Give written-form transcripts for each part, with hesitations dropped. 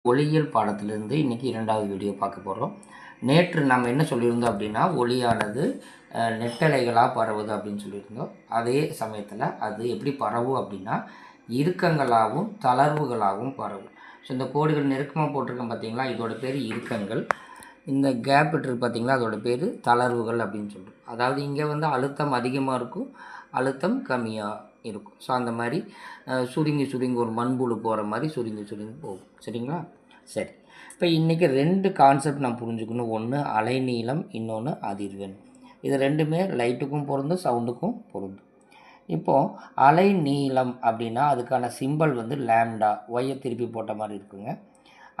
ஒளியியல் பாடத்திலிருந்து இன்றைக்கி 2வது வீடியோ பார்க்க போகிறோம். நேற்று நம்ம என்ன சொல்லியிருந்தோம் அப்படின்னா, ஒளியானது நெட்டலைகளாக பரவுது அப்படின்னு சொல்லியிருந்தோம். அதே சமயத்தில் அது எப்படி பரவும் அப்படின்னா, இறுக்கங்களாகவும் தளர்வுகளாகவும் பரவும். ஸோ இந்த கோடுகள் நெருக்கமாக போட்டிருக்கோம் பார்த்தீங்களா, இதோட பேர் இறுக்கங்கள். இந்த கேப் இருக்குது பார்த்தீங்களா, அதோட பேர் தளர்வுகள் அப்படின்னு சொல்கிறோம். அதாவது இங்கே வந்து அழுத்தம் அதிகமாக இருக்கும், அழுத்தம் கம்மியாக இருக்கும். ஸோ அந்த மாதிரி சுருங்கி சுருங்கி ஒரு மண்புழு போகிற மாதிரி சுருங்கி சுருங்கி போகும். சரிங்களா? சரி. இப்போ இன்றைக்கி 2 கான்செப்ட் நான் புரிஞ்சுக்கணும். ஒன்று அலைநீளம், இன்னொன்று அதிர்வெண். இது ரெண்டுமே லைட்டுக்கும் பொருந்தும், சவுண்டுக்கும் பொருந்தும். இப்போது அலைநீளம் அப்படின்னா அதுக்கான சிம்பல் வந்து லேம்டா, ஒய்யை திருப்பி போட்ட மாதிரி இருக்குங்க.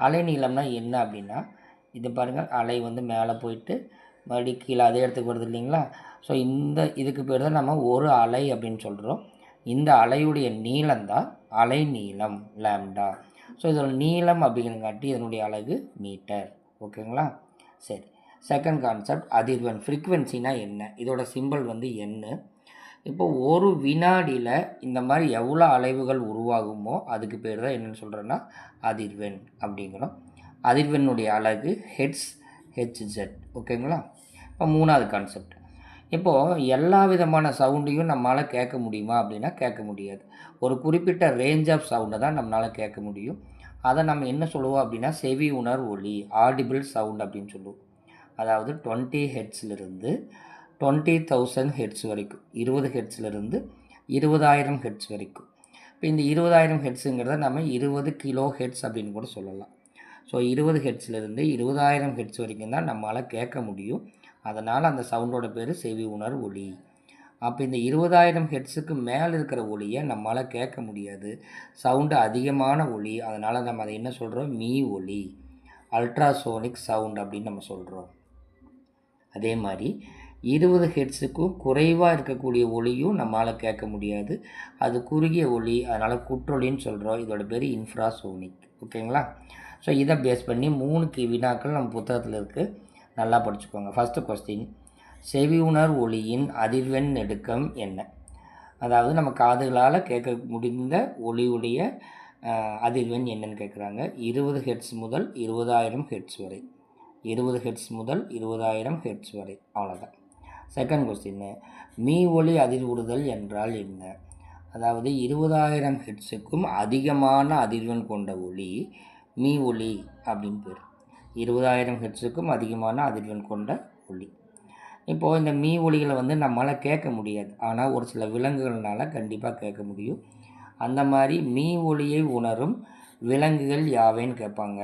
அலைநீளம்னா என்ன அப்படின்னா, இது பாருங்கள், அலை வந்து மேலே போயிட்டு மறுபடியும் கீழே அதே இடத்துக்கு வருது இல்லைங்களா? ஸோ இதுக்கு பேர் தான் நம்ம ஒரு அலை அப்படின்னு சொல்கிறோம். இந்த அலையுடைய நீளம்தான் அலைநீளம், லேம்டா. ஸோ இதோட நீளம் அப்படிங்கிறங்காட்டி இதனுடைய அலகு மீட்டர். ஓகேங்களா? சரி. செகண்ட் கான்செப்ட் அதிர்வெண். ஃப்ரீக்வென்சினா என்ன? இதோட சிம்பல் வந்து என்ன? இப்போ ஒரு வினாடியில் இந்த மாதிரி எவ்வளோ அலைவுகள் உருவாகுமோ அதுக்கு பேர் தான் என்னென்னு சொல்கிறேன்னா அதிர்வெண் அப்படிங்கிறோம். அதிர்வெண்ணுடைய அலகு ஹெர்ட்ஸ், ஹெச்ஜெட். ஓகேங்களா? இப்போ 3வது கான்செப்ட். இப்போது எல்லா விதமான சவுண்டையும் நம்மளால் கேட்க முடியுமா அப்படின்னா கேட்க முடியாது. ஒரு குறிப்பிட்ட ரேஞ்ச் ஆஃப் சவுண்டை தான் நம்மளால் கேட்க முடியும். அதை நம்ம என்ன சொல்லுவோம் அப்படின்னா செவி உணர் ஒலி, ஆடிபிள் சவுண்ட் அப்படின்னு சொல்லுவோம். அதாவது 20 ஹெர்ட்ஸ்லேருந்து 20,000 ஹெர்ட்ஸ் வரைக்கும், 20 ஹெர்ட்ஸ்லேருந்து 20,000 ஹெர்ட்ஸ் வரைக்கும். இப்போ இந்த 20,000 ஹெர்ட்ஸுங்கிறத நம்ம 20 கிலோ ஹெர்ட்ஸ் அப்படின்னு கூட சொல்லலாம். ஸோ 20 ஹெர்ட்ஸ்லேருந்து 20,000 ஹெர்ட்ஸ் வரைக்கும் தான் நம்மளால் கேட்க முடியும். அதனால் அந்த சவுண்டோட பேர் செவி உணர் ஒலி. அப்போ இந்த 20,000 ஹெர்ட்ஸுக்கு மேலே இருக்கிற ஒலியை நம்மளால் கேட்க முடியாது. சவுண்டு அதிகமான ஒலி, அதனால் நம்ம அதை என்ன சொல்கிறோம்? மீ ஒலி, அல்ட்ராசோனிக் சவுண்ட் அப்படின்னு நம்ம சொல்கிறோம். அதே மாதிரி 20 ஹெர்ட்ஸுக்கும் குறைவாக இருக்கக்கூடிய ஒலியும் நம்மளால் கேட்க முடியாது. அது குறுகிய ஒலி, அதனால் குற்றொலின்னு சொல்கிறோம். இதோட பேர் இன்ஃப்ராசோனிக். ஓகேங்களா? ஸோ இதை பேஸ் பண்ணி 3 வினாக்கள் நம்ம புத்தகத்தில் இருக்குது, நல்லா படிச்சுக்கோங்க. ஃபஸ்ட்டு கொஸ்டின், செவி உணர் ஒலியின் அதிர்வெண் நெடுக்கம் என்ன? அதாவது நம்ம காதுகளால் கேட்க முடிந்த ஒலியுடைய அதிர்வெண் என்னன்னு கேட்குறாங்க. 20 ஹெர்ட்ஸ் முதல் 20,000 ஹெர்ட்ஸ் வரை. 20 ஹெர்ட்ஸ் முதல் 20,000 ஹெர்ட்ஸ் வரை. அவ்வளோதான். செகண்ட் கொஸ்டின், மீ ஒலி அதிர்வுறுதல் என்றால் என்ன? அதாவது 20,000 ஹெர்ட்ஸுக்கும் அதிகமான அதிர்வெண் கொண்ட ஒலி மீ ஒலி அப்படின்னு பேர். 20,000 ஹெர்ட்ஸுக்கும் அதிகமான அதிர்வெண் கொண்ட ஒலி. இப்போது இந்த மீ ஒலிகளை வந்து நம்மளால் கேட்க முடியாது, ஆனால் ஒரு சில விலங்குகள்னால கண்டிப்பாக கேட்க முடியும். அந்த மாதிரி மீ ஒலியை உணரும் விலங்குகள் யாவைன்னு கேட்பாங்க.